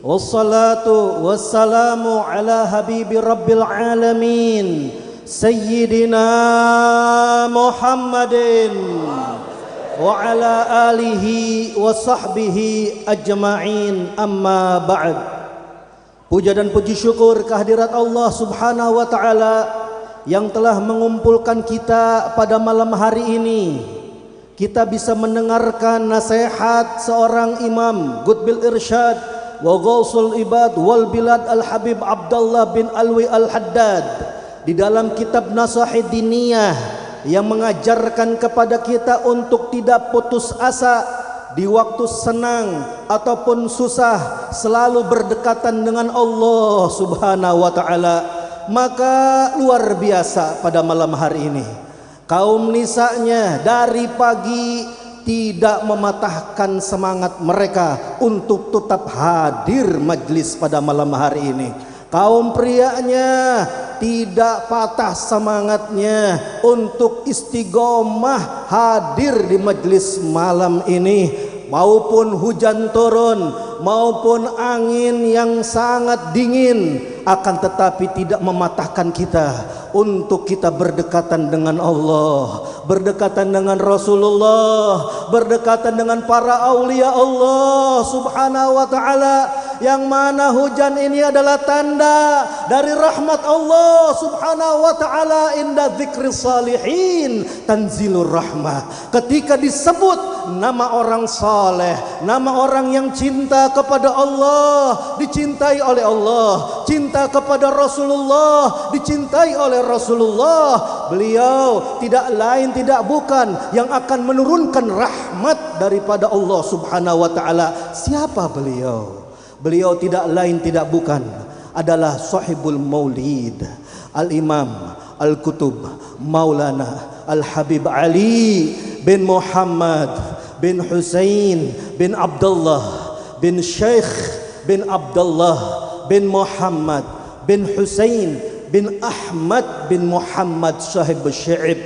wassalatu wassalamu ala habibi rabbil alamin sayyidina Muhammadin wa ala alihi wa sahbihi ajma'in, amma ba'd. Puja dan puji syukur kehadirat Allah subhanahu wa ta'ala yang telah mengumpulkan kita pada malam hari ini. Kita bisa mendengarkan nasihat seorang imam Qutbil Irsyad wa Ghausul Ibad wal Bilad Al-Habib Abdullah bin Alwi Al-Haddad di dalam kitab Nasahid Diniyah yang mengajarkan kepada kita untuk tidak putus asa di waktu senang ataupun susah, selalu berdekatan dengan Allah subhanahu wa ta'ala. Maka luar biasa pada malam hari ini kaum nisanya dari pagi tidak mematahkan semangat mereka untuk tetap hadir majlis pada malam hari ini. Kaum prianya tidak patah semangatnya untuk istiqomah hadir di majlis malam ini, maupun hujan turun maupun angin yang sangat dingin, akan tetapi tidak mematahkan kita untuk kita berdekatan dengan Allah, berdekatan dengan Rasulullah, berdekatan dengan para aulia Allah subhanahu wa ta'ala, yang mana hujan ini adalah tanda dari rahmat Allah subhanahu wa ta'ala. Inda dzikri salihin tanzilur rahmah. Ketika disebut nama orang saleh, nama orang yang cinta kepada Allah, dicintai oleh Allah, cinta kepada Rasulullah, dicintai oleh Rasulullah, beliau tidak lain tidak bukan yang akan menurunkan rahmat daripada Allah subhanahu wa ta'ala. Siapa beliau? Beliau tidak lain tidak bukan adalah sahibul maulid, al-imam al-kutub Maulana al-Habib Ali bin Muhammad bin Husain bin Abdullah bin Syekh bin Abdullah bin Muhammad bin Husain bin Ahmad bin Muhammad Sahib Syaib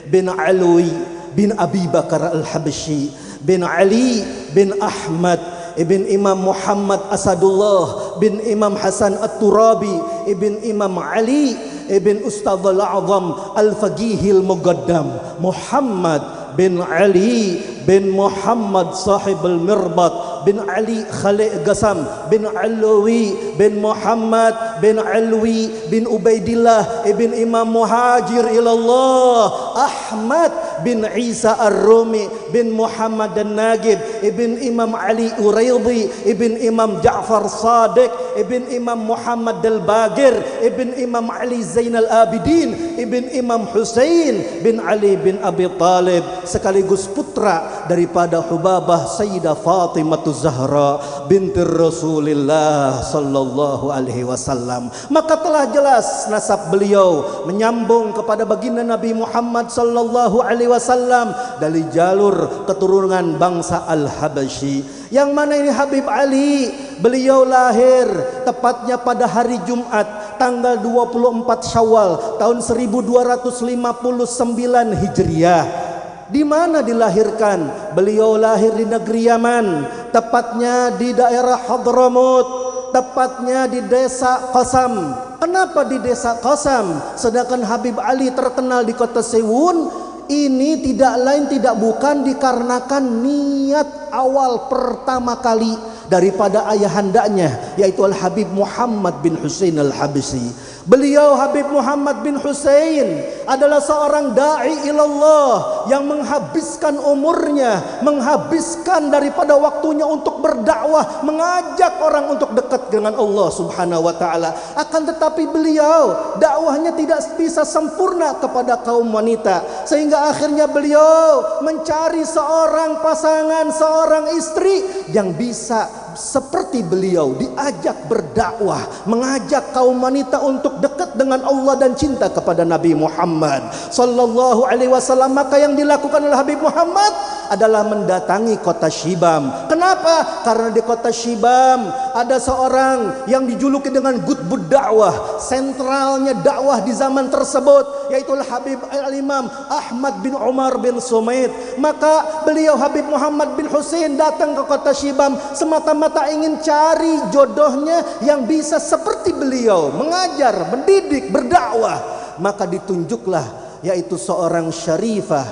bin Alwi bin Abi Bakar al-Habsyi bin Ali bin Ahmad ibn Imam Muhammad Asadullah bin Imam Hasan At-Turabi ibn Imam Ali ibn Ustadzul Azam Al-Faqihil Muqaddam Muhammad bin Ali bin Muhammad Sahibul Mirbat bin Ali Khalid Gasam bin Alwi bin Muhammad bin Alwi bin Ubaidillah ibn Imam Muhajir ilallah Ahmad bin Isa Ar-Rumi bin Muhammad An-Nagib ibn Imam Ali Uraidi ibn Imam Ja'far Sadiq ibn Imam Muhammad Al-Bagir ibn Imam Ali Zainal Abidin ibn Imam Husain bin Ali bin Abi Talib, sekaligus putra daripada Hubabah Sayyidah Fatimah Zahra binti Rasulullah sallallahu alaihi wasallam. Maka telah jelas nasab beliau menyambung kepada baginda Nabi Muhammad sallallahu alaihi wasallam dari jalur keturunan bangsa Al-Habsyi, yang mana ini Habib Ali beliau lahir tepatnya pada hari Jumat tanggal 24 Syawal tahun 1259 Hijriah. Di mana dilahirkan? Beliau lahir di negeri Yaman, tepatnya di daerah Hadramut, tepatnya di desa Qasam. Kenapa di desa Qasam? Sedangkan Habib Ali terkenal di kota Sewun. Ini tidak lain tidak bukan dikarenakan niat awal pertama kali daripada ayahandanya, yaitu Al-Habib Muhammad bin Husain Al-Habsyi. Beliau Habib Muhammad bin Husain adalah seorang da'i ilallah yang menghabiskan umurnya, menghabiskan daripada waktunya untuk berdakwah, mengajak orang untuk dekat dengan Allah subhanahu wa ta'ala. Akan tetapi beliau dakwahnya tidak bisa sempurna kepada kaum wanita, sehingga akhirnya beliau mencari seorang pasangan, seorang istri yang bisa seperti beliau diajak berdakwah, mengajak kaum wanita untuk dekat dengan Allah dan cinta kepada Nabi Muhammad sallallahu alaihi wasallam. Maka yang dilakukan oleh Habib Muhammad adalah mendatangi kota Syibam. Kenapa? Karena di kota Syibam ada seorang yang dijuluki dengan Qutbud dakwah, sentralnya dakwah di zaman tersebut, yaitu Habib Al-Imam Ahmad bin Umar bin Sumaid. Maka beliau Habib Muhammad bin Husain datang ke kota Syibam semata-mata ingin cari jodohnya yang bisa seperti beliau, mengajar, mendidik, berdakwah. Maka ditunjuklah yaitu seorang Syarifah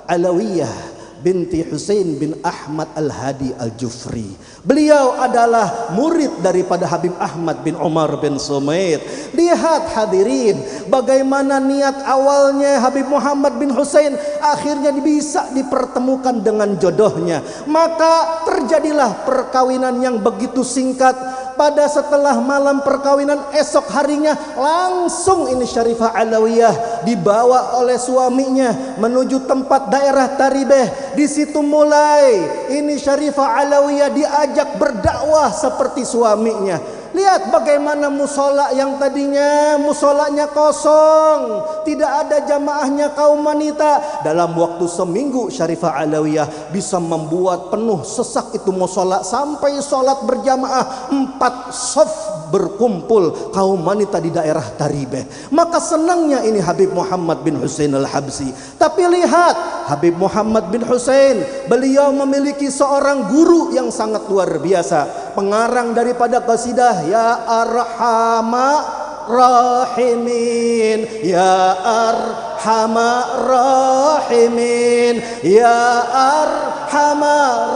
Alawiyah binti Husain bin Ahmad Al-Hadi Al-Jufri. Beliau adalah murid daripada Habib Ahmad bin Umar bin Sumaid. Lihat hadirin, bagaimana niat awalnya Habib Muhammad bin Husain akhirnya bisa dipertemukan dengan jodohnya. Maka terjadilah perkawinan yang begitu singkat. Pada setelah malam perkawinan, esok harinya langsung ini Syarifah Alawiyah dibawa oleh suaminya menuju tempat daerah Taribeh. Di situ mulai ini Syarifah Alawiyah diajak berdakwah seperti suaminya. Lihat bagaimana musola yang tadinya musolanya kosong, tidak ada jamaahnya kaum wanita. Dalam waktu seminggu Syarifah Alawiyah bisa membuat penuh sesak itu musola, sampai sholat berjamaah 4 shaf berkumpul kaum wanita di daerah Taribeh. Maka senangnya ini Habib Muhammad bin Husain Al-Habsi. Tapi lihat Habib Muhammad bin Husain, beliau memiliki seorang guru yang sangat luar biasa, pengarang daripada qasidah Ya Arhamar Rahimin, Ya Arhamar Rahimin, Ya Arhamar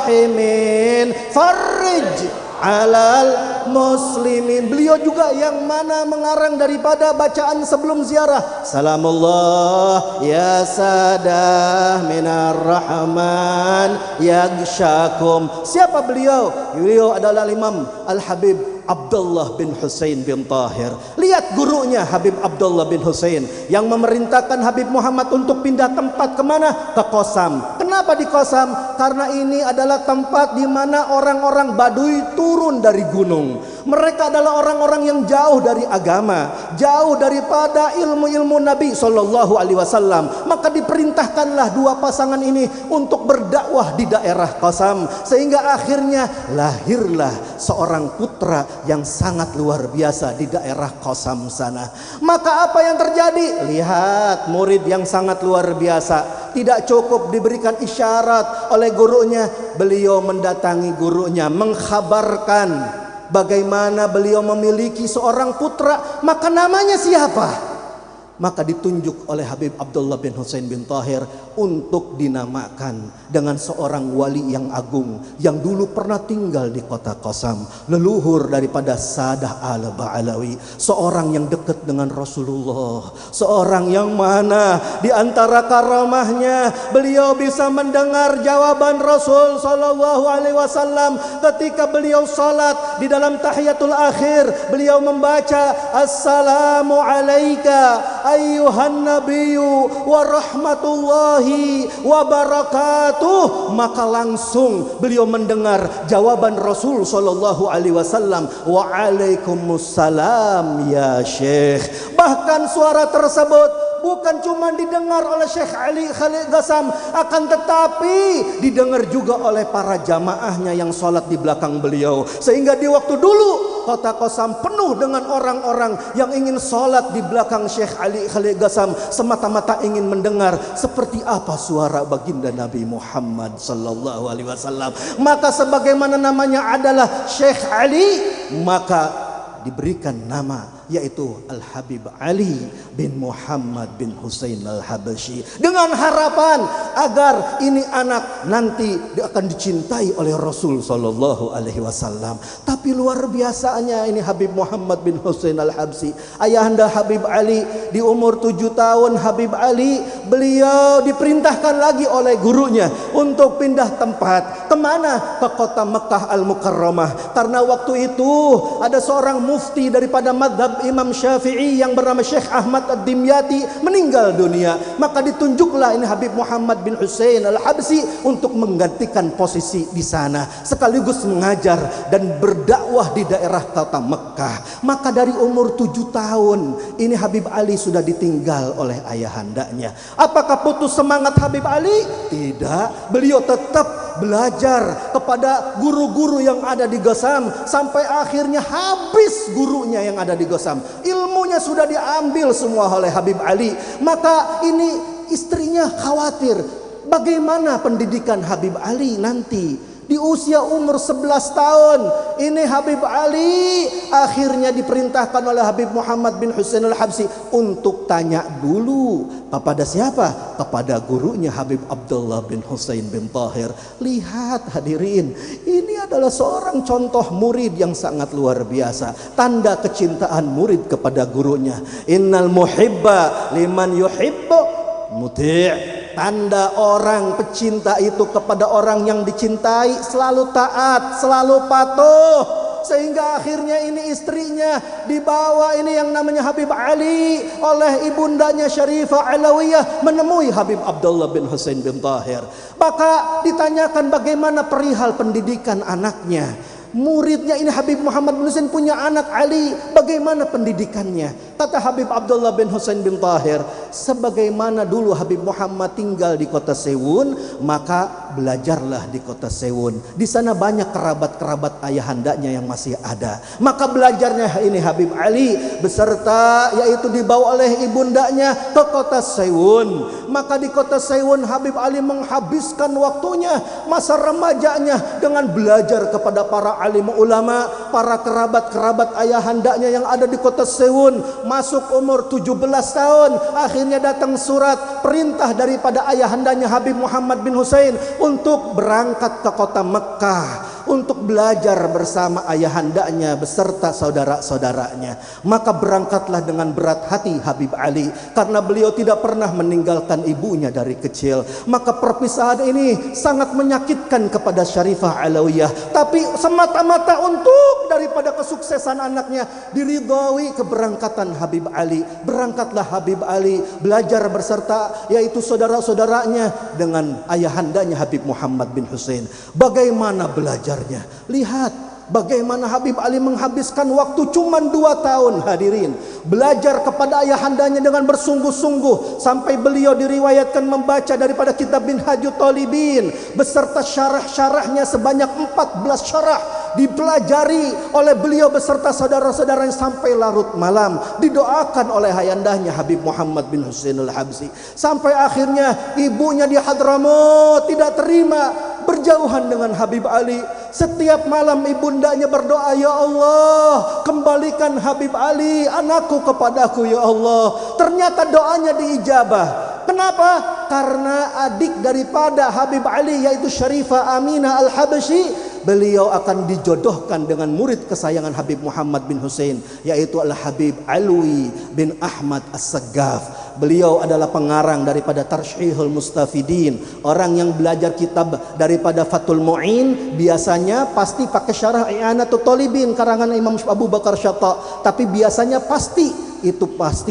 Rahimin, Farij alal muslimin. Beliau juga yang mana mengarang daripada bacaan sebelum ziarah, Salamullah ya sadah minar rahman yagshakum. Siapa beliau? Beliau adalah Imam Al-Habib Abdullah bin Husain bin Tahir. Lihat gurunya Habib Abdullah bin Husain yang memerintahkan Habib Muhammad untuk pindah tempat kemana? Ke Qasam. Kenapa di Qasam? Karena ini adalah tempat di mana orang-orang Baduy turun dari gunung. Mereka adalah orang-orang yang jauh dari agama, jauh daripada ilmu-ilmu Nabi Sallallahu Alaihi Wasallam. Maka diperintahkanlah dua pasangan ini untuk berdakwah di daerah Qasam, sehingga akhirnya lahirlah seorang putra yang sangat luar biasa di daerah Qasam sana. Maka apa yang terjadi? Lihat murid yang sangat luar biasa, tidak cukup diberikan isyarat oleh gurunya, beliau mendatangi gurunya, mengkhabarkan bagaimana beliau memiliki seorang putra. Maka namanya siapa? Maka ditunjuk oleh Habib Abdullah bin Husain bin Tahir untuk dinamakan dengan seorang wali yang agung yang dulu pernah tinggal di kota Qasam, leluhur daripada Sadah Al-Ba'alawi, seorang yang dekat dengan Rasulullah, seorang yang mana di antara karamahnya beliau bisa mendengar jawaban Rasul Sallallahu Alaihi Wasallam ketika beliau salat di dalam tahiyatul akhir. Beliau membaca Assalamu alaika ayyuhan nabiyyu wa rahmatullahi wa barakatuh. Maka langsung beliau mendengar jawaban Rasul sallallahu alaihi wasallam, wa alaikumussalam ya Syekh. Bahkan suara tersebut bukan cuma didengar oleh Syekh Ali Khalid Qasam, akan tetapi didengar juga oleh para jamaahnya yang sholat di belakang beliau. Sehingga di waktu dulu kota Qasam penuh dengan orang-orang yang ingin sholat di belakang Syekh Ali Khalid Qasam, semata-mata ingin mendengar seperti apa suara baginda Nabi Muhammad sallallahu alaihi wasallam. Maka sebagaimana namanya adalah Syekh Ali, maka diberikan nama yaitu Al-Habib Ali bin Muhammad bin Husain Al-Habsyi, dengan harapan agar ini anak nanti akan dicintai oleh Rasul sallallahu alaihi wasallam. Tapi luar biasanya ini Habib Muhammad bin Husain Al-Habsyi, ayahanda Habib Ali, di umur 7 tahun Habib Ali beliau diperintahkan lagi oleh gurunya untuk pindah tempat. Kemana? Ke kota Mekah Al-Mukarramah. Karena waktu itu ada seorang mufti daripada madhab madhab Imam Syafi'i yang bernama Syekh Ahmad Ad-Dimyati meninggal dunia, maka ditunjuklah ini Habib Muhammad bin Husain Al-Habsyi untuk menggantikan posisi di sana, sekaligus mengajar dan berdakwah di daerah kota Mekah. Maka dari umur 7 tahun ini Habib Ali sudah ditinggal oleh ayahandanya. Apakah putus semangat Habib Ali? Tidak, beliau tetap belajar kepada guru-guru yang ada di Gosam sampai akhirnya habis gurunya yang ada di Gosam. Ilmunya sudah diambil semua oleh Habib Ali. Maka ini istrinya khawatir bagaimana pendidikan Habib Ali nanti. Di usia umur 11 tahun ini Habib Ali akhirnya diperintahkan oleh Habib Muhammad bin Husain Al-Habsyi untuk tanya dulu kepada siapa? Kepada gurunya Habib Abdullah bin Husain bin Tahir. Lihat hadirin, ini adalah seorang contoh murid yang sangat luar biasa. Tanda kecintaan murid kepada gurunya. Innal muhibba liman yuhibbu muti'. Tanda orang pecinta itu kepada orang yang dicintai selalu taat, selalu patuh. Sehingga akhirnya ini istrinya dibawa ini yang namanya Habib Ali oleh ibundanya Syarifah Alawiyah menemui Habib Abdullah bin Husain bin Tahir. Maka ditanyakan bagaimana perihal pendidikan anaknya. Muridnya ini Habib Muhammad bin Husain punya anak Ali, bagaimana pendidikannya? Kata Habib Abdullah bin Husain bin Tahir, sebagaimana dulu Habib Muhammad tinggal di kota Sewun, maka belajarlah di kota Sewun. Di sana banyak kerabat-kerabat ayahandanya yang masih ada. Maka belajarnya ini Habib Ali beserta yaitu dibawa oleh ibundanya ke kota Sewun. Maka di kota Sewun Habib Ali menghabiskan waktunya, masa remajanya dengan belajar kepada para alim ulama, para kerabat-kerabat ayahandanya yang ada di kota Sewun. Masuk umur 17 tahun, akhirnya datang surat perintah daripada ayahandanya Habib Muhammad bin Husain untuk berangkat ke kota Mekah untuk belajar bersama ayahandanya beserta saudara-saudaranya. Maka berangkatlah dengan berat hati Habib Ali karena beliau tidak pernah meninggalkan ibunya dari kecil. Maka perpisahan ini sangat menyakitkan kepada Syarifah Alawiyah, tapi semata-mata untuk daripada kesuksesan anaknya diridhoi keberangkatan Habib Ali. Berangkatlah Habib Ali belajar beserta yaitu saudara-saudaranya dengan ayahandanya Habib Muhammad bin Husain. Bagaimana belajarnya? Lihat bagaimana Habib Ali menghabiskan waktu cuma 2 tahun hadirin. Belajar kepada ayahandanya dengan bersungguh-sungguh sampai beliau diriwayatkan membaca daripada kitab Minhajut Thalibin beserta syarah-syarahnya sebanyak 14 syarah dipelajari oleh beliau beserta saudara-saudaranya sampai larut malam. Didoakan oleh ayandahnya Habib Muhammad bin Husain Al-Habsyi sampai akhirnya ibunya di Hadramaut tidak terima berjauhan dengan Habib Ali. Setiap malam ibundanya berdoa, ya Allah kembalikan Habib Ali anakku kepadaku ya Allah. Ternyata doanya diijabah. Kenapa? Karena adik daripada Habib Ali yaitu Syarifah Aminah Al-Habsyi, beliau akan dijodohkan dengan murid kesayangan Habib Muhammad bin Husain yaitu Al-Habib Alwi bin Ahmad As-Saggaf. Beliau adalah pengarang daripada Tarshihul Mustafidin. Orang yang belajar kitab daripada Fathul Mu'in biasanya pasti pakai syarah I'anatul Talibin karangan Imam Abu Bakar Syatta, tapi biasanya pasti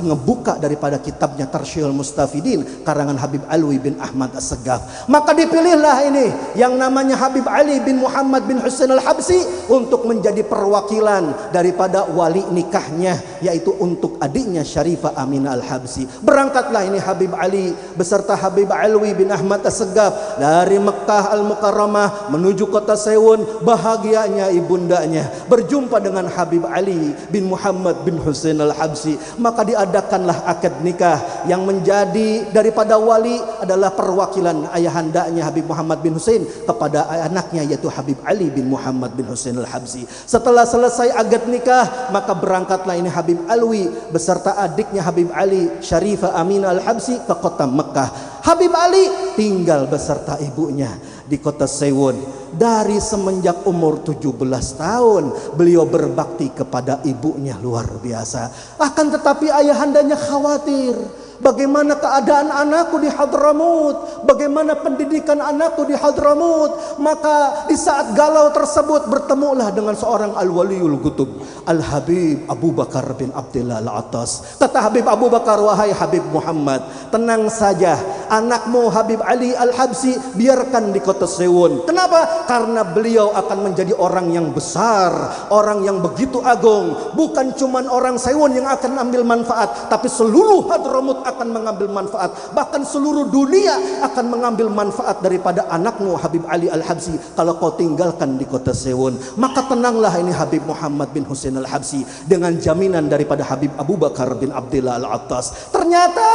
ngebuka daripada kitabnya Tarshihul Mustafidin karangan Habib Alwi bin Ahmad As-Saggaf. Maka dipilihlah ini yang namanya Habib Ali bin Muhammad bin Husain Al-Habsyi untuk menjadi perwakilan daripada wali nikahnya yaitu untuk adiknya Syarifah Aminah Al-Habsyi. Berangkatlah ini Habib Ali beserta Habib Alwi bin Ahmad As-Saggaf dari Mekkah Al-Mukarramah menuju kota Sewun. Bahagianya ibundanya berjumpa dengan Habib Ali bin Muhammad bin Husain Al-Habsyi. Maka diadakanlah akad nikah yang menjadi daripada wali adalah perwakilan ayahandanya Habib Muhammad bin Husain kepada anaknya yaitu Habib Ali bin Muhammad bin Husain Al-Habsyi. Setelah selesai akad nikah maka berangkatlah ini Habib Alwi beserta adiknya Habib Ali Syarifah Aminah Al-Habsyi ke kota Mekah. Habib Ali tinggal beserta ibunya. di kota Sewon. Dari semenjak umur 17 tahun beliau berbakti kepada ibunya, luar biasa. Akan tetapi ayahandanya khawatir, bagaimana keadaan anakku di Hadramut, bagaimana pendidikan anakku di Hadramut. Maka di saat galau tersebut bertemulah dengan seorang al-waliul qutub, Al-Habib Abu Bakar bin Abdullah Al-Attas. Kata Habib Abu Bakar, wahai Habib Muhammad, tenang saja, anakmu Habib Ali Al-Habsi biarkan di kota Sewon. Kenapa? Karena beliau akan menjadi orang yang besar, orang yang begitu agung. Bukan cuman orang Sewon yang akan ambil manfaat, tapi seluruh Hadramut akan mengambil manfaat. Bahkan seluruh dunia akan mengambil manfaat daripada anakmu Habib Ali Al-Habsi kalau kau tinggalkan di kota Sewon. Maka tenanglah ini Habib Muhammad bin Husain Al-Habsi dengan jaminan daripada Habib Abu Bakar bin Abdullah Al-Attas. Ternyata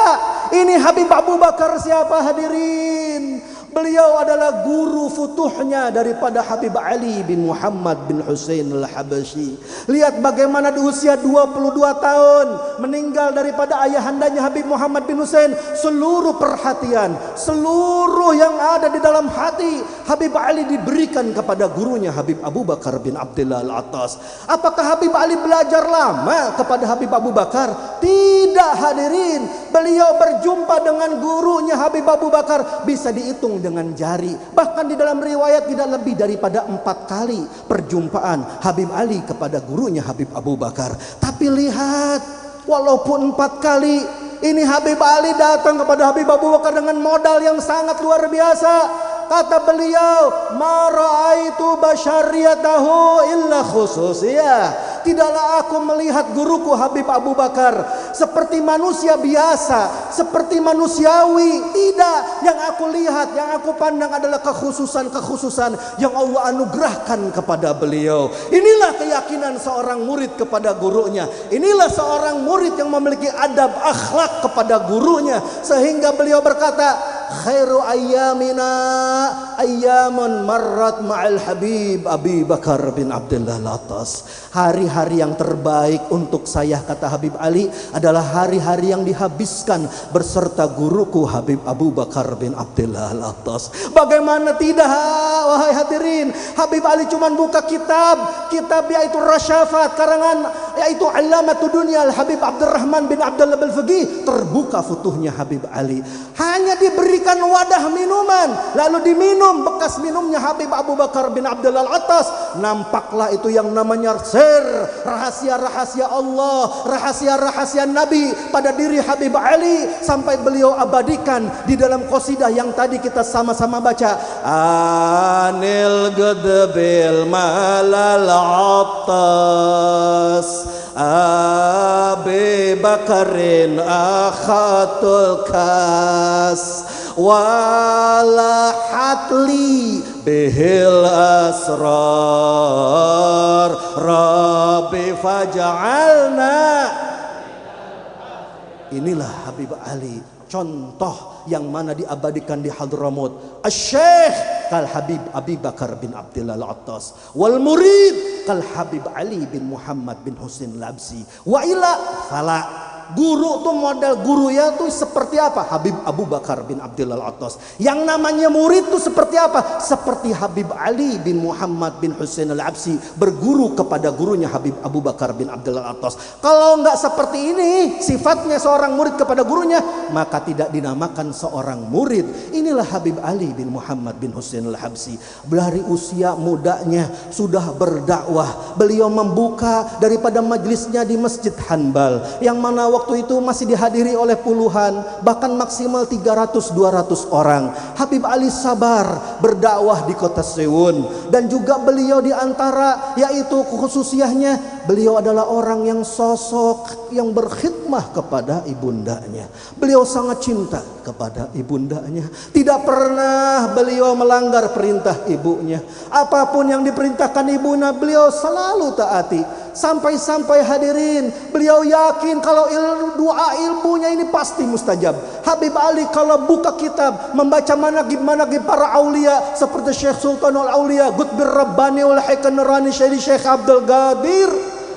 ini Habib Abu Bakar siapa hadirin? Beliau adalah guru futuhnya daripada Habib Ali bin Muhammad bin Husain Al-Habsyi. Lihat bagaimana di usia 22 tahun meninggal daripada ayahandanya Habib Muhammad bin Husain. Seluruh perhatian, seluruh yang ada di dalam hati Habib Ali diberikan kepada gurunya Habib Abu Bakar bin Abdullah Al-Attas. Apakah Habib Ali belajar lama kepada Habib Abu Bakar? Tidak hadirin. Beliau berjumpa dengan gurunya Habib Abu Bakar bisa dihitung dengan jari. Bahkan di dalam riwayat tidak lebih daripada 4 kali perjumpaan Habib Ali kepada gurunya Habib Abu Bakar. Tapi lihat, walaupun 4 kali, ini Habib Ali datang kepada Habib Abu Bakar dengan modal yang sangat luar biasa. Kata beliau, ma ra'aitu basyariyatahu illa khususiyah. Tidaklah aku melihat guruku Habib Abu Bakar seperti manusia biasa, seperti manusiawi. Tidak, yang aku lihat, yang aku pandang adalah kekhususan-kekhususan yang Allah anugerahkan kepada beliau. Inilah keyakinan seorang murid kepada gurunya. Inilah seorang murid yang memiliki adab akhlak kepada gurunya. Sehingga beliau berkata, khairu ayyamina ayyamun marrat ma'al Habib Abi Bakar bin Abdullah Al-Attas. Hari-hari yang terbaik untuk saya, kata Habib Ali, adalah hari-hari yang dihabiskan berserta guruku Habib Abu Bakar bin Abdullah Al-Attas. Bagaimana tidak, wahai hadirin? Habib Ali cuma buka kitab yaitu Rasyafat karangan yaitu Alamatud Dunya Habib Abdurrahman bin Abdullah Al-Faqih. Terbuka futuhnya Habib Ali. Hanya diberikan wadah minuman, lalu diminum bekas minumnya Habib Abu Bakar bin Abdullah Al-Attas. Nampaklah itu yang namanya rahasia-rahasia Allah, rahasia-rahasia Nabi pada diri Habib Ali, sampai beliau abadikan di dalam qasidah yang tadi kita sama-sama baca. Anil gadbil malal attas Abi Bakarin akhatul kas wala hatli bihil asrar Rabbi faj'alna. Inilah Habib Ali, contoh yang mana diabadikan di Hadramut. Asy-Syaikh kal Habib Abi Bakar bin Abdullah Al-Attas wal murid kal Habib Ali bin Muhammad bin Husain Al-Habsyi wa ila fala. Guru tuh model guru ya tuh seperti apa? Habib Abu Bakar bin Abdullah Al-Attas. Yang namanya murid tuh seperti apa? Seperti Habib Ali bin Muhammad bin Husain Al-Habsyi berguru kepada gurunya Habib Abu Bakar bin Abdullah Al-Attas. Kalau enggak seperti ini sifatnya seorang murid kepada gurunya, maka tidak dinamakan seorang murid. Inilah Habib Ali bin Muhammad bin Husain Al-Habsyi. Dari usia mudanya sudah berdakwah. Beliau membuka daripada majlisnya di Masjid Hanbal, yang mana waktu itu masih dihadiri oleh puluhan, bahkan maksimal 300-200 orang. Habib Ali sabar berdakwah di kota Sewon. Dan juga beliau di antara yaitu khususiahnya, beliau adalah orang yang sosok yang berkhidmah kepada ibundanya. Beliau sangat cinta kepada ibundanya. Tidak pernah beliau melanggar perintah ibunya. Apapun yang diperintahkan ibunya beliau selalu taati. Sampai-sampai hadirin, beliau yakin kalau doa ilmunya ini pasti mustajab. Habib Ali kalau buka kitab membaca manaqib para aulia seperti Syekh Sultanul Aulia Qutbur Rabbani wal Hikam Nurani Syekh Abdul Qadir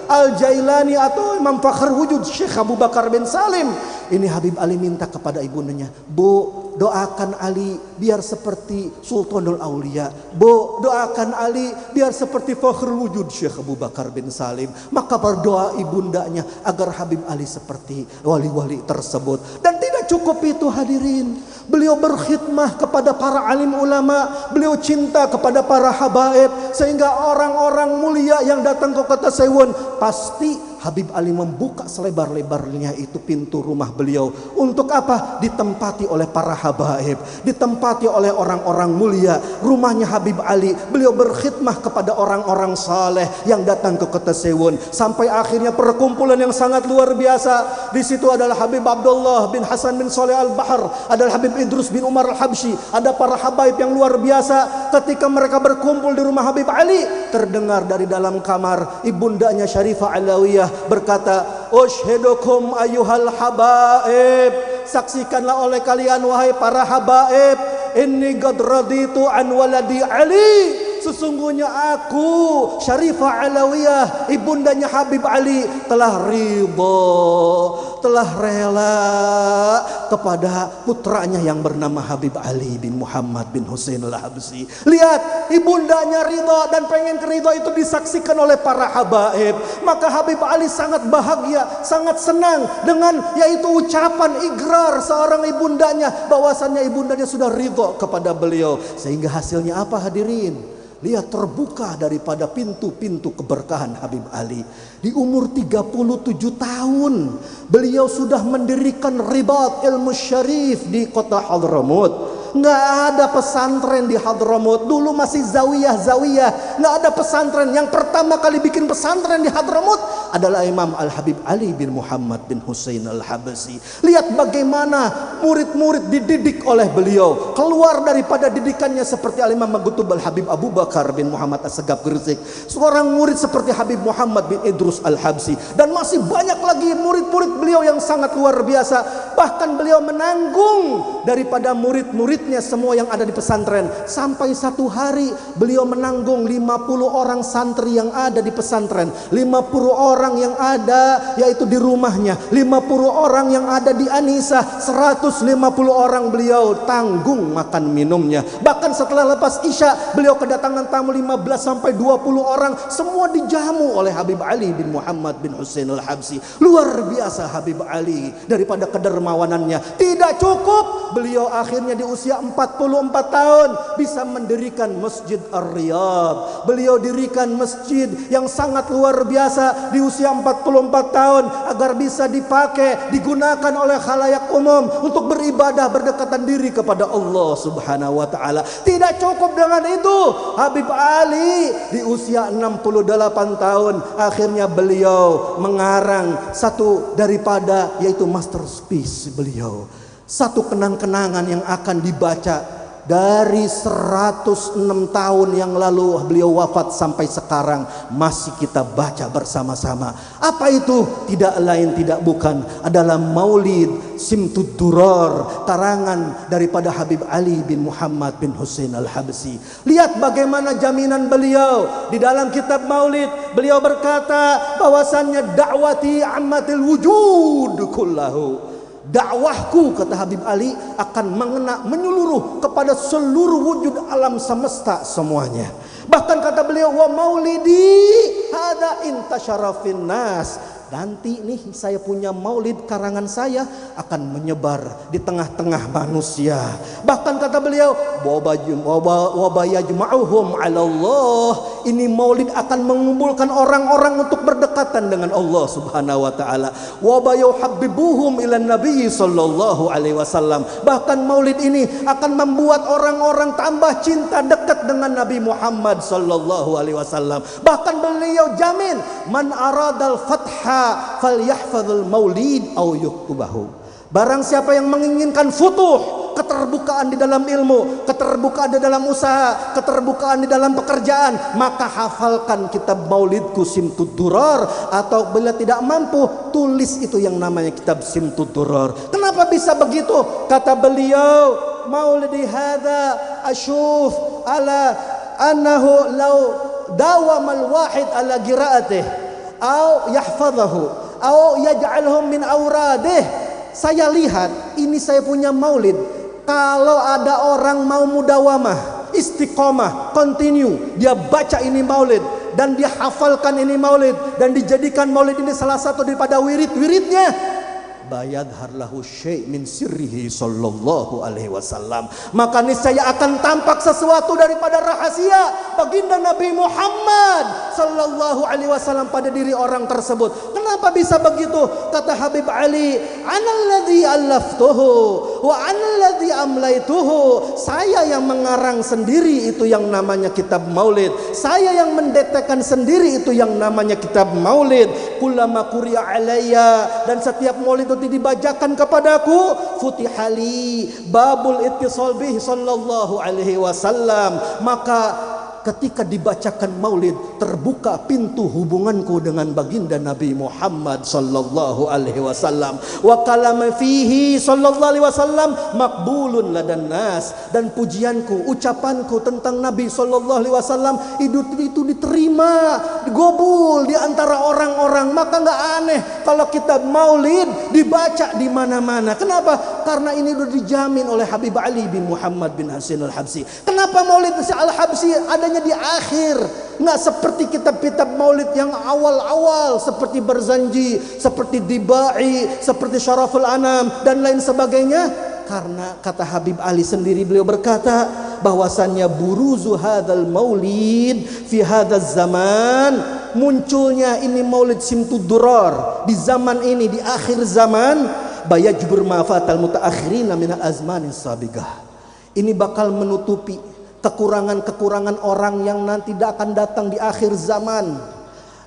Al-Jailani atau Imam Fakhr Wujud Syekh Abu Bakar bin Salim. Ini Habib Ali minta kepada ibundanya, Bu, doakan Ali biar seperti Sultanul Aulia. Bu, doakan Ali biar seperti Fakhrul Wujud Syekh Abu Bakar bin Salim. Maka berdoa ibundanya agar Habib Ali seperti wali-wali tersebut. Dan tidak cukup itu hadirin, beliau berkhidmah kepada para alim ulama, beliau cinta kepada para habaib, sehingga orang-orang mulia yang datang ke kota Sewon pasti Habib Ali membuka selebar-lebarnya itu pintu rumah beliau. Untuk apa? Ditempati oleh para habaib, ditempati oleh orang-orang mulia. Rumahnya Habib Ali, beliau berkhidmah kepada orang-orang saleh yang datang ke kota Sewon. Sampai akhirnya perkumpulan yang sangat luar biasa. Di situ adalah Habib Abdullah bin Hasan bin Saleh Al-Bahar, adalah Habib Idrus bin Umar Al-Habsyi, ada para habaib yang luar biasa. Ketika mereka berkumpul di rumah Habib Ali, terdengar dari dalam kamar ibundanya Syarifah Alawiyah berkata, "Ushhidukum ayyuhal habaib, saksikanlah oleh kalian wahai para habaib, inni qad raditu an waladi Ali, sesungguhnya aku Syarifah Alawiyah ibundanya Habib Ali telah ridha, telah rela kepada putranya yang bernama Habib Ali bin Muhammad bin Husain Al-Habsyi." Lihat, ibundanya ridha dan pengen keridha itu disaksikan oleh para habaib. Maka Habib Ali sangat bahagia, sangat senang dengan yaitu ucapan igrar seorang ibundanya bahwasannya ibundanya sudah ridha kepada beliau. Sehingga hasilnya apa hadirin? Lihat, terbuka daripada pintu-pintu keberkahan Habib Ali. Di umur 37 tahun beliau sudah mendirikan Ribat Ilmu Syarif di kota Hadramut. Nggak ada pesantren di Hadramut. Dulu masih zawiyah. Nggak ada pesantren. Yang pertama kali bikin pesantren di Hadramut adalah Imam Al-Habib Ali bin Muhammad bin Husain Al-Habsyi. Lihat bagaimana murid-murid dididik oleh beliau. Keluar daripada didikannya seperti Al-Imam Maghtub Al-Habib Abu Bakar bin Muhammad As-Segaf Gresik. Seorang murid seperti Habib Muhammad bin Idrus Al-Habsyi. Dan masih banyak lagi murid-murid beliau yang sangat luar biasa. Bahkan beliau menanggung daripada murid-muridnya semua yang ada di pesantren. Sampai satu hari beliau menanggung 50 orang santri yang ada di pesantren, 50 orang yang ada yaitu di rumahnya, 50 orang yang ada di Anisa, 150 orang beliau tanggung makan minumnya. Bahkan setelah lepas Isya beliau kedatangan tamu 15 sampai 20 orang, semua dijamu oleh Habib Ali bin Muhammad bin Husain Al-Habsyi. Luar biasa Habib Ali daripada kedermawanannya. Tidak cukup, beliau akhirnya di usia 44 tahun bisa mendirikan Masjid Ar-Riyadh. Beliau dirikan masjid yang sangat luar biasa di usia 44 tahun agar bisa dipakai, digunakan oleh khalayak umum untuk beribadah, berdekatan diri kepada Allah Subhanahu wa taala. Tidak cukup dengan itu, Habib Ali di usia 68 tahun akhirnya beliau mengarang satu daripada yaitu masterpiece beliau. Satu kenang-kenangan yang akan dibaca dari 106 tahun yang lalu beliau wafat sampai sekarang masih kita baca bersama-sama. Apa itu? Tidak lain tidak bukan adalah Maulid Simtud Durar, karangan daripada Habib Ali bin Muhammad bin Husain Al-Habsyi. Lihat bagaimana jaminan beliau di dalam kitab Maulid. Beliau berkata bahwasannya dakwati ammatil wujud kullahu. Dakwahku, kata Habib Ali, akan mengena menyeluruh kepada seluruh wujud alam semesta semuanya. Bahkan kata beliau, wa maulidi hada intasyara fin nas. Nanti nih saya punya maulid karangan saya akan menyebar di tengah-tengah manusia. Bahkan kata beliau, wabayajma'uhum 'ala Allah. Ini maulid akan mengumpulkan orang-orang untuk berdekatan dengan Allah Subhanahu wa taala. Wabayuhabbibuhum ila Nabi sallallahu alaihi wasallam. Bahkan maulid ini akan membuat orang-orang tambah cinta dekat dengan Nabi Muhammad sallallahu alaihi wasallam. Bahkan beliau jamin, man aradal fatha falyahfazul maulid aw yaktubahu. Barang siapa yang menginginkan futuh, keterbukaan di dalam ilmu, keterbukaan di dalam usaha, keterbukaan di dalam pekerjaan, maka hafalkan kitab Maulidku Simtud Durar, atau bila tidak mampu tulis itu yang namanya kitab Simtud Durar. Kenapa bisa begitu? Kata beliau, maulidi hadza asyuf ala annahu law dawamal wahid ala qiraatih au yahfazahu au yaj'alhum min auradih. Saya lihat ini saya punya maulid, Kalau ada orang mau mudawamah, istiqomah, continue, dia baca ini maulid dan dia hafalkan ini maulid dan dijadikan maulid ini salah satu daripada wirid-wiridnya, bayadhar lahu syai' min sirrihi sallallahu alaihi wasallam, maka niscaya akan tampak sesuatu daripada rahasia baginda Nabi Muhammad sallallahu alaihi wasallam pada diri orang tersebut. Kenapa bisa begitu? Kata Habib Ali, analladzi allaftuhu wa analladzi amlaituhu, saya yang mengarang sendiri itu yang namanya kitab maulid, saya yang mendetekkan sendiri itu yang namanya kitab maulid. Kullama quri'a alayya, dan setiap maulid itu dibacakan kepadaku, futihali babul ittisal bih sallallahu alaihi wasallam, maka ketika dibacakan maulid terbuka pintu hubunganku dengan baginda Nabi Muhammad sallallahu alaihi wasallam. Wa kalama fihi sallallahu alaihi wasallam maqbulun ladan nas, dan pujianku, ucapanku tentang Nabi sallallahu alaihi wasallam itu diterima, digobul di antara orang-orang. Maka enggak aneh kalau kitab maulid dibaca di mana-mana. Kenapa? Karena ini sudah dijamin oleh Habib Ali bin Muhammad bin Hasan al-Habsyi. Kenapa maulid al-Habsyi adanya di akhir, nggak seperti kitab-kitab maulid yang awal-awal seperti Barzanji, seperti Dibai, seperti Syaraful Anam dan lain sebagainya? Karena kata Habib Ali sendiri, beliau berkata bahwasannya buruzu hadzal maulid fi hadzal zaman, munculnya ini maulid Simtud Durar di zaman ini, di akhir zaman, bayajbur ma fatal mutaakhirina min al-azmanis sabiqah. Ini bakal menutupi kekurangan-kekurangan orang yang nanti tidak akan datang di akhir zaman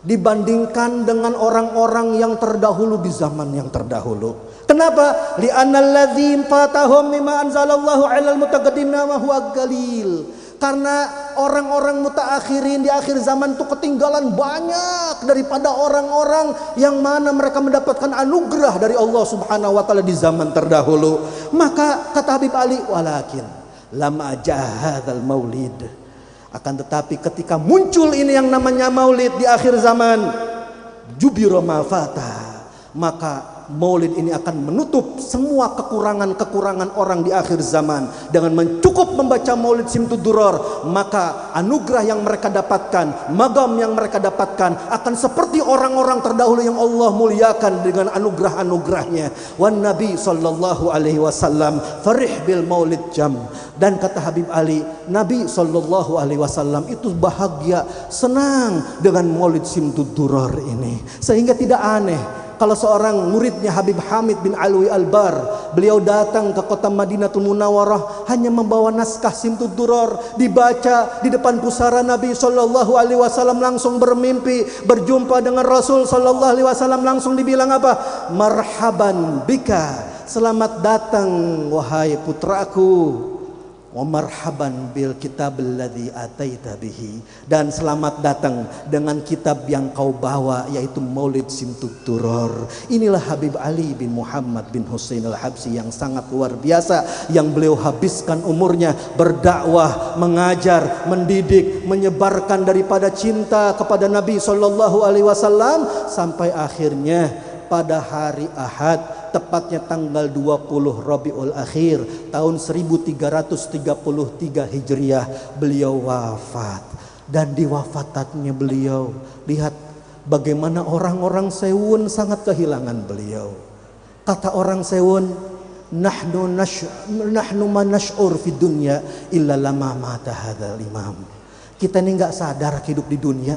dibandingkan dengan orang-orang yang terdahulu di zaman yang terdahulu. Kenapa? Li'annal ladzim fatahum mimma anzalallahu 'alal mutaqaddimina ma huwa qalil. Karena orang-orang mutaakhirin di akhir zaman itu ketinggalan banyak daripada orang-orang yang mana mereka mendapatkan anugerah dari Allah Subhanahu wa taala di zaman terdahulu. Maka kata Habib Ali, walakin lama jahadzal maulid, akan tetapi ketika muncul ini yang namanya maulid di akhir zaman, jubira ma fata, maka maulid ini akan menutup semua kekurangan-kekurangan orang di akhir zaman. Dengan mencukup membaca maulid Simtud Durar, maka anugerah yang mereka dapatkan, magam yang mereka dapatkan akan seperti orang-orang terdahulu yang Allah muliakan dengan anugerah-anugerahnya. Wan Nabi sallallahu alaihi wasallam farih bil maulid jam. Dan kata Habib Ali, Nabi sallallahu alaihi wasallam itu bahagia, senang dengan maulid Simtud Durar ini. Sehingga tidak aneh kalau seorang muridnya Habib Hamid bin Alwi Al-Bar, beliau datang ke kota Madinatul Munawwarah hanya membawa naskah Simtud Durar, dibaca di depan pusara Nabi sallallahu alaihi wasallam, langsung bermimpi berjumpa dengan Rasul sallallahu alaihi wasallam, langsung dibilang apa? Marhaban bika, selamat datang wahai putraku. Wa marhaban bil kitab alladzi ataita bihi, dan selamat datang dengan kitab yang kau bawa, yaitu Maulid Simtud Durar. Inilah Habib Ali bin Muhammad bin Husain al-Habsyi yang sangat luar biasa, yang beliau habiskan umurnya berdakwah, mengajar, mendidik, menyebarkan daripada cinta kepada Nabi sallallahu alaihi wasallam sampai akhirnya pada hari Ahad, tepatnya tanggal 20 Rabiul Akhir tahun 1333 Hijriah, beliau wafat. Dan di wafatannya beliau, lihat bagaimana orang-orang Sewun sangat kehilangan beliau. Kata orang Sewun, nahnu ma nash'ur fi dunya illa lama mata hadzal imam. Kita ini enggak sadar hidup di dunia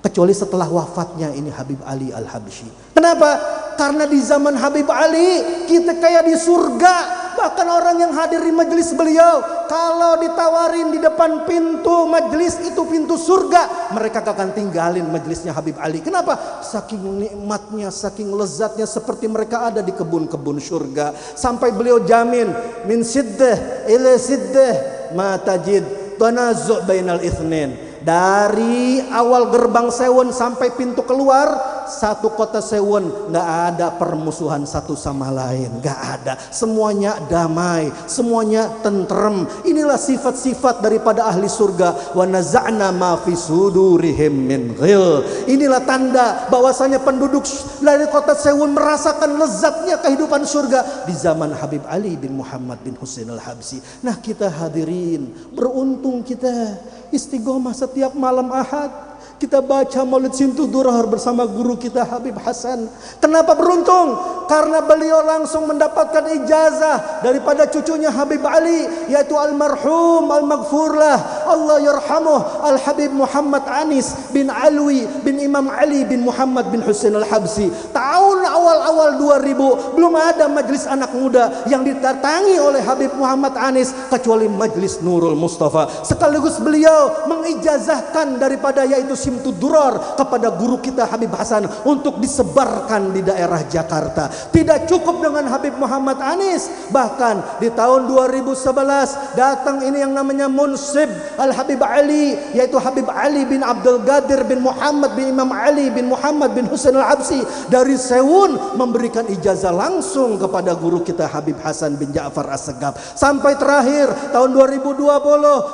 kecuali setelah wafatnya ini Habib Ali Al-Habsyi. Kenapa? Karena di zaman Habib Ali kita kayak di surga. Bahkan orang yang hadir di majelis beliau, kalau ditawarin di depan pintu majelis itu pintu surga, mereka akan tinggalin majelisnya Habib Ali. Kenapa? Saking nikmatnya, saking lezatnya, seperti mereka ada di kebun-kebun surga. Sampai beliau jamin, min siddah ila siddah ma tajid tanazu' bainal itsnain. Dari awal gerbang Sewon sampai pintu keluar, satu kota Sewon nggak ada permusuhan satu sama lain, nggak ada. Semuanya damai, semuanya tentrem. Inilah sifat-sifat daripada ahli surga. Wa naza'na ma fi sudurihim min ghil. Inilah tanda bahwasanya penduduk dari kota Sewon merasakan lezatnya kehidupan surga di zaman Habib Ali bin Muhammad bin Husain al-Habsyi. Nah, kita hadirin, beruntung kita istiqomah setiap malam Ahad. Kita baca Maulid Simtu Duror bersama guru kita Habib Hasan. Kenapa beruntung? Karena beliau langsung mendapatkan ijazah daripada cucunya Habib Ali, yaitu almarhum al-maghfurlah Allah yarhamuh Al-Habib Muhammad Anis bin Alwi bin Imam Ali bin Muhammad bin Husain al-Habsyi. Tahun awal-awal 2000 belum ada majelis anak muda yang didatangi oleh Habib Muhammad Anis kecuali majelis Nurul Mustafa. Sekaligus beliau mengijazahkan daripada yaitu Simtu Duror kepada guru kita Habib Hasan untuk disebarkan di daerah Jakarta. Tidak cukup dengan Habib Muhammad Anis, bahkan di tahun 2011 datang ini yang namanya Munsib Al-Habib Ali, yaitu Habib Ali bin Abdul Qadir bin Muhammad bin Imam Ali bin Muhammad bin Husain al-Habsyi dari Sewun, memberikan ijazah langsung kepada guru kita Habib Hasan bin Ja'far As-Segaf. Sampai terakhir tahun 2020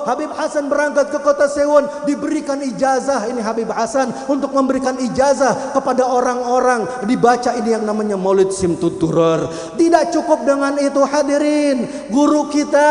Habib Hasan berangkat ke kota Sewun, diberikan ijazah ini Habib Hasan untuk memberikan ijazah kepada orang-orang, dibaca ini yang namanya Maulid Simtu Duror. Tidak cukup dengan itu hadirin, guru kita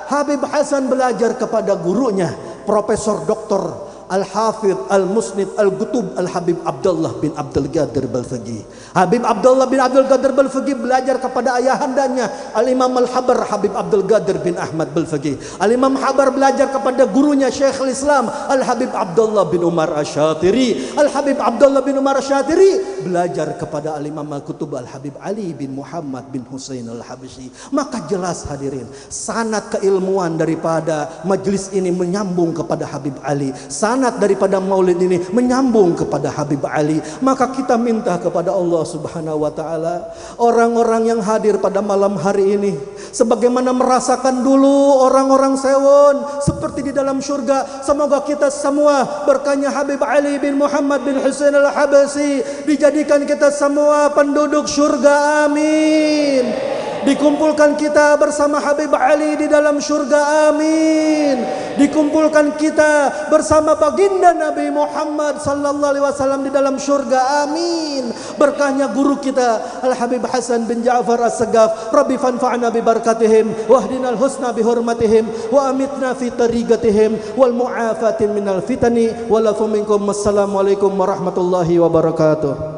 Habib Hasan belajar kepada gurunya Profesor Dr. Al-Hafidh Al-Musnid Al-Qutub Al-Habib Abdullah bin Abdul Qadir Balfaqih. Habib Abdullah bin Abdul Qadir Balfaqih belajar kepada ayahandanya Al-Imam Al-Habar Habib Abdul Qadir bin Ahmad Balfaqih. Al-Imam Habar belajar kepada gurunya Syekhul Islam Al-Habib Abdullah bin Umar Asy-Syatiri. Al-Habib Abdullah bin Umar Asy-Syatiri belajar kepada Al-Imam Al-Qutub Al-Habib Ali bin Muhammad bin Husain al-Habsyi. Maka jelas hadirin, sanad keilmuan daripada majelis ini menyambung kepada Habib Ali. Sanad daripada maulid ini menyambung kepada Habib Ali. Maka kita minta kepada Allah Subhanahu wa taala, orang-orang yang hadir pada malam hari ini sebagaimana merasakan dulu orang-orang Sewon seperti di dalam surga, semoga kita semua berkahnya Habib Ali bin Muhammad bin Husain al-Habsyi dijadikan kita semua penduduk surga, amin. Dikumpulkan kita bersama Habib Ali di dalam surga, amin. Dikumpulkan kita bersama baginda Nabi Muhammad sallallahu alaihi wasallam di dalam surga, amin. Berkahnya guru kita Al-Habib Hasan bin Ja'far As-Segaf, Rabbi fanfa'na bi barakatihim wahdinal husna bi hurmatihim wa amitna fi tariqatihim wal mu'afatin minal fitani wa lafu minkum. Wassalamualaikum warahmatullahi wabarakatuh.